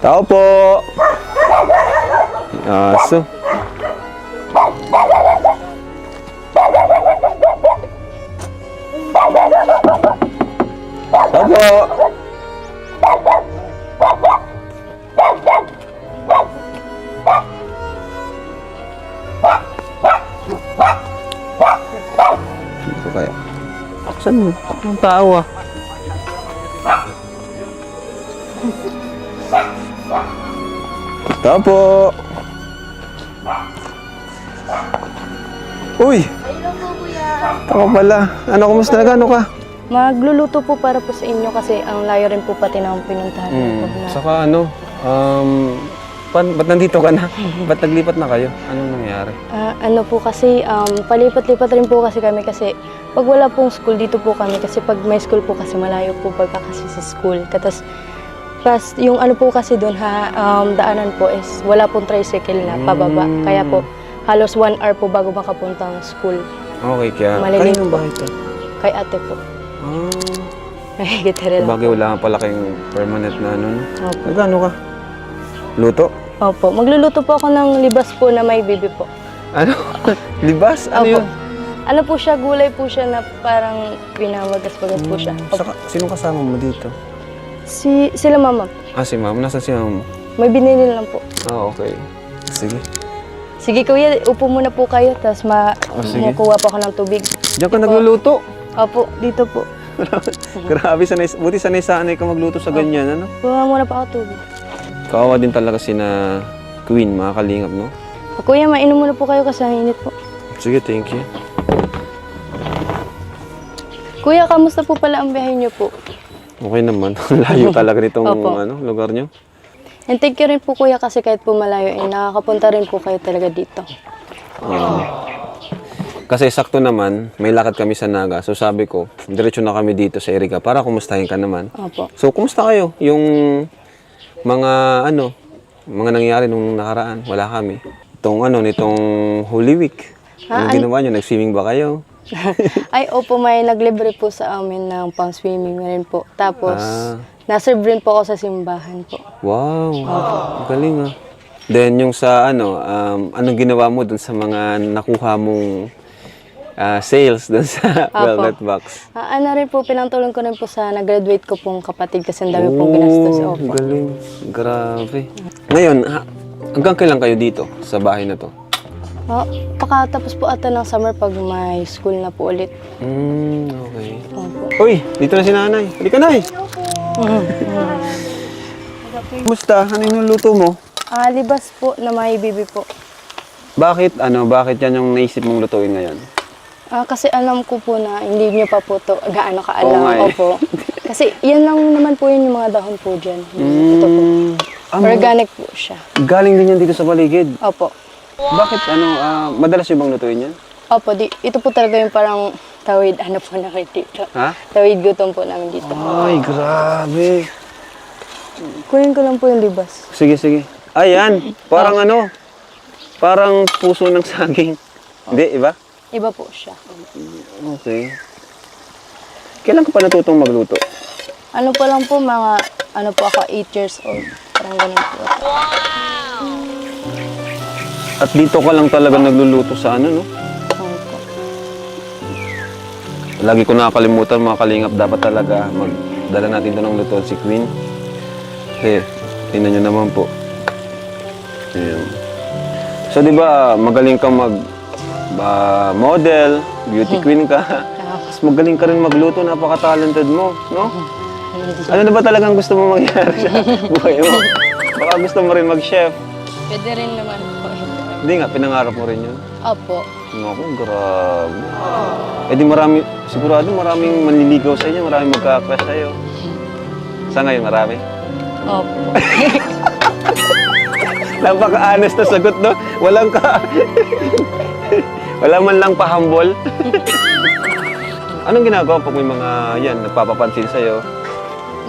Tao po! Aso. Tao po! Dito kaya. Saan mo? Ang tao ah. Tao po! Uy! Hello po, kuya. Ako pala. Ano, kumusta na? Gano'n ka? Magluluto po para po sa inyo kasi ang layo rin po pati ng pinuntahan ko na. Saka ano, ba't nandito ka na? Ba't naglipat na kayo? Anong nangyari? Ano po kasi, palipat-lipat rin po kasi kami kasi pag wala pong school, dito po kami kasi pag may school po kasi malayo po pagka kasi sa school. Tapos, plus yung ano po kasi doon, daanan po is wala pong tricycle na pababa. Kaya po, halos 1 hour po bago makapunta ang school. Okay, kaya Malilim kaninong po. bahay to? Kay ate po. Nakikita rin. Bagay wala ka pala kayong permanent na ano. Opo. Nagano ka? Luto? Magluluto po ako ng libas po na may bibi po. Ano? Libas? Ano Opo. yun? Ano po siya, gulay po siya na parang pinamagas-bagas po siya. Opo. Saka, sinong kasama mo dito? Sila mama. Si ma'am. Nasaan si ma'am mo? May binili lang po. Okay. Sige. Sige kuya, upo muna po kayo, tapos sige. makuha po ako ng tubig. Diyan ka nagluluto. Opo, dito po. Grabe, buti sanay ka magluto sa ganyan, ano? Kuha muna po ako tubig. Kawawa din talaga sina Queen, mga kalingap, no? Kuya, mainom muna po kayo kasi ang init po. Sige, thank you. Kuya, kamusta po pala ang biyahe niyo po? Okay naman. Layo talaga nitong Opo. lugar nyo. And thank you rin po kuya kasi kahit po malayo, nakakapunta rin po kayo talaga dito. Kasi sakto naman, may lakad kami sa Naga. So sabi ko, diretso na kami dito sa Erica para kumustahin ka naman. Opo. So kumusta kayo? Yung mga mga nangyari nung nakaraan, wala kami. Nitong Holy Week. Ano ginawa nyo? Nag-swimming ba kayo? Ay, opo, may naglibre po sa amin ng pang-swimming rin po. Tapos, naserve rin po ako sa simbahan po. Wow, galing ah. Then yung sa anong ginawa mo dun sa mga nakuha mong sales dun sa Velvet Box? Ano rin po, pinantulong ko rin po sa nag-graduate ko pong kapatid kasi ang dami pong ginastos. Opo. Galing. Grabe. Ngayon, hanggang kailan kayo dito sa bahay na to? Pakatapos po ata ng summer pag may school na po ulit. Okay. Opo. Uy, dito na si nanay. Halika nay. Kumusta? Ano yung luto mo? Libas po na may bibi po. Bakit yan yung naisip mong lutuin ngayon? Kasi alam ko po na hindi niyo pa po to gaano kaalam. Oo nga eh. Opo. Kasi yan lang naman po yun yung mga dahon po dyan. Ito po. Organic po siya. Galing din yan dito sa paligid. Opo. Bakit madalas yung bang lutuin yan? Opo, ito po talaga yung parang tawid po namin dito. Ha? Tawid gutom po namin dito. Ay, grabe. Kunin ko lang po yung libas. Sige. Ayan, parang parang puso ng saging. Hindi, iba? Iba po siya. Okay. Kailan ka pa natutong magluto? Ano pa lang po, mga, ako, 8 years old. Parang ganun po. At dito ka lang talaga nagluluto sa no? Opo. Lagi ko nakakalimutan mga kalingap, dapat talaga magdala natin ito ng luto si Queen. Kasi, tingnan nyo naman po. Ayan. So, di ba, magaling kang model, beauty queen ka. Tapos magaling ka rin magluto, napaka-talented mo, no? Ano na ba talagang gusto mo mangyari sa buhay mo? Baka gusto mo rin mag-chef. Pwede rin naman po. Hindi nga, pinangarap mo rin yun. Opo. Naku, grabe. Eh di sigurado maraming manliligaw sa inyo, maraming magka-crush sa'yo. Sa ngayon, marami? Opo. Napaka-honest na sagot, no? Wala man lang pahambol. Anong ginagawa pag may mga nagpapapansin sa'yo?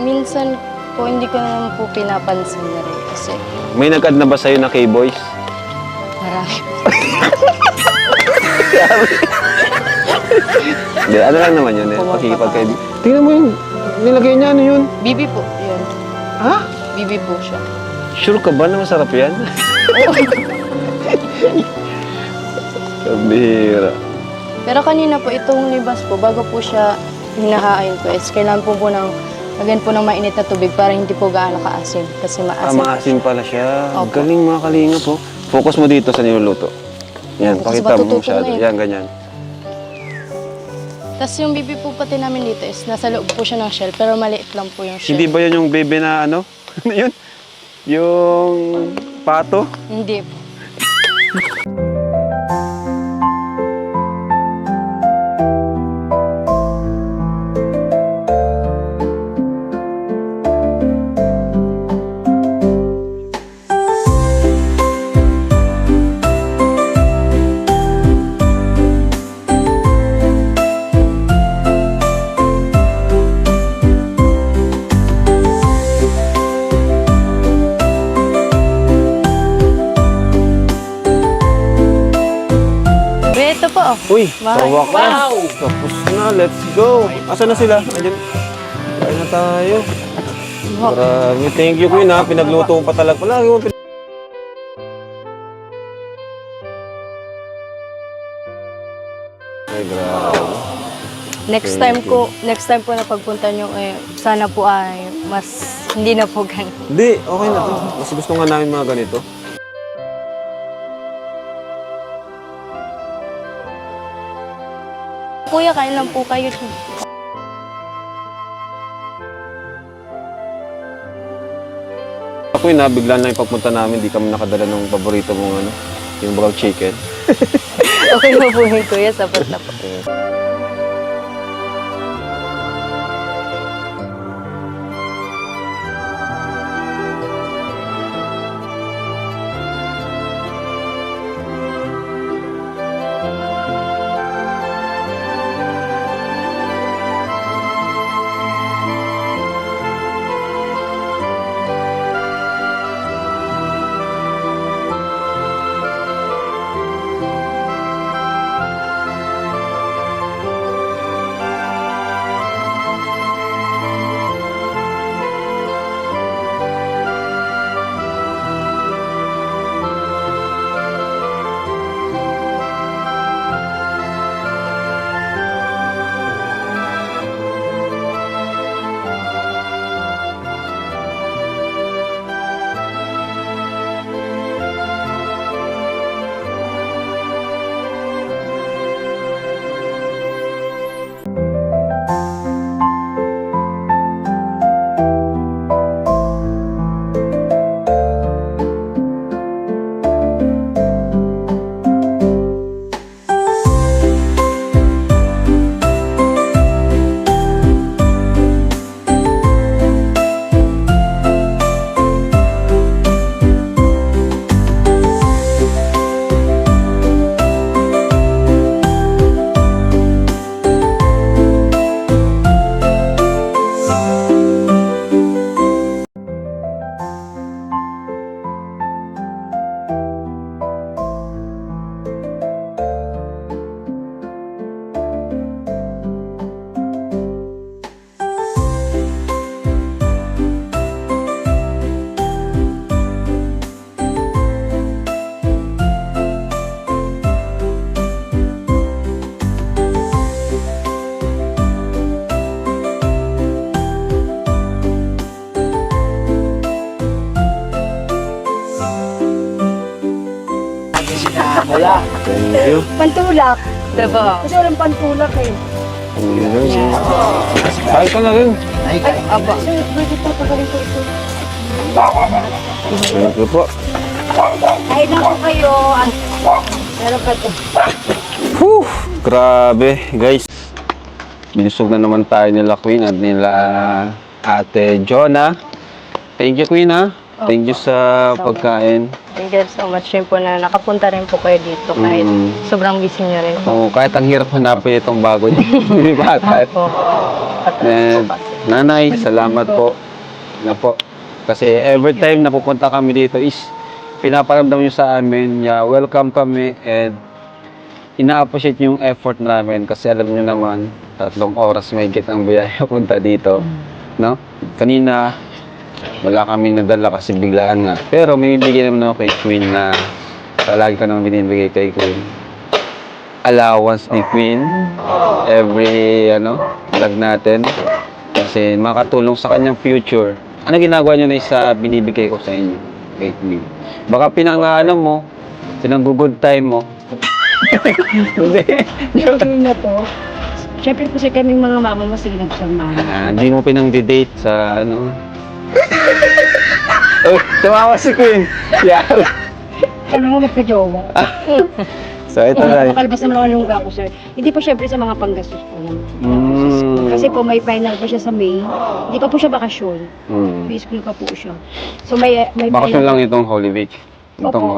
Minsan po, hindi ko naman po pinapansin na rin kasi May nag-add na ba sa'yo na K-Boys? marami. Hindi, ano lang naman yun eh. Pakikipagkaibigan. Tingnan mo yung nilagay niya, ano yun? Bibi po, yun. Ha? Bibi po siya. Sure ka ba na masarap yan? Kabihira. Pero kanina po, itong libas po, bago po siya hinahain po, is kailangan po ng, lagyan po ng mainit na tubig para hindi po gaano kaasim. Kasi maasim. Maasim pala siya. Opo. Galing mga kalinga po. Focus mo dito sa niluluto. Yan, Kasi pakita mo matututo masyado. na eh. Yan, ganyan. Tapos yung bibi po pati namin dito is nasa loob po siya ng shell, pero maliit lang po yung shell. Hindi ba yun yung bebe na ano? Ano yun? Yung pato? Hindi po. Ito po. Uy, Wow. tawa ka. Tapos na, let's go. Asa na sila? Ayan. Kain na tayo. Wow. Grabe, thank you Queen ha. Pinagluto mo pa talaga. Palagi mo Ay, grabe. Next time po na pagpunta nyo, sana po ay mas hindi na po ganun. Hindi, okay na to. Mas gusto nga namin mga ganito. Kuya, kain lang po kayo. Queen ha, bigla na yung pagpunta namin, di kami nakadala ng paborito mong ano, yung brown chicken. Okay na po yun, kuya. Sapat na po. Thank you. Pantulak. Diba? Kasi walang pantulak eh. Kahit ka na rin. Aba. Sir, pwede pa pagaling ko ito. Thank you po. Ay lang po kayo. Meron pa ito. Whew! Grabe, guys. Binusog na naman tayo nila Queen at nila Ate Jonah. Thank you, Queen, ha? Thank you sa pagkain. Thank you so much rin po na nakapunta rin po kayo dito kahit sobrang busy niyo rin po. Oo, kahit ang hirap hanapin itong bago niyo. Hindi ba? Opo. And, Nanay, salamat po. Na po. Kasi every time na pupunta kami dito is pinaparamdam niyo sa amin, welcome kami and ina-appreciate yung effort namin kasi alam niyo naman 3 oras may ang biyaya punta dito. No? Kanina Wala kami nadala kasi biglaan nga. Pero may bibigyan naman ako kay Queen na lagi ko naman binibigay kay Queen. Allowance ni Queen. Every, vlog natin. Kasi makatulong sa kanyang future. Ano ginagawa niyo na sa binibigay ko sa inyo kay Queen? Baka pinang-good time mo. Hindi. Yung na po. Siyempre po sa kaming mga mama masinag sa mama. Hindi mo pinang-date sa Oh, tumawa si Queen. Yeah. Ano mo magka-jowa? So, ito na. Makalabas naman ako ng ko, sir. Hindi po siyempre sa mga panggastos po lang. Kasi po may final pa siya sa May. Hindi pa po siya bakasyon. May school pa po siya. So may Bakasyon lang itong Holy Week. Itong Opo. Holy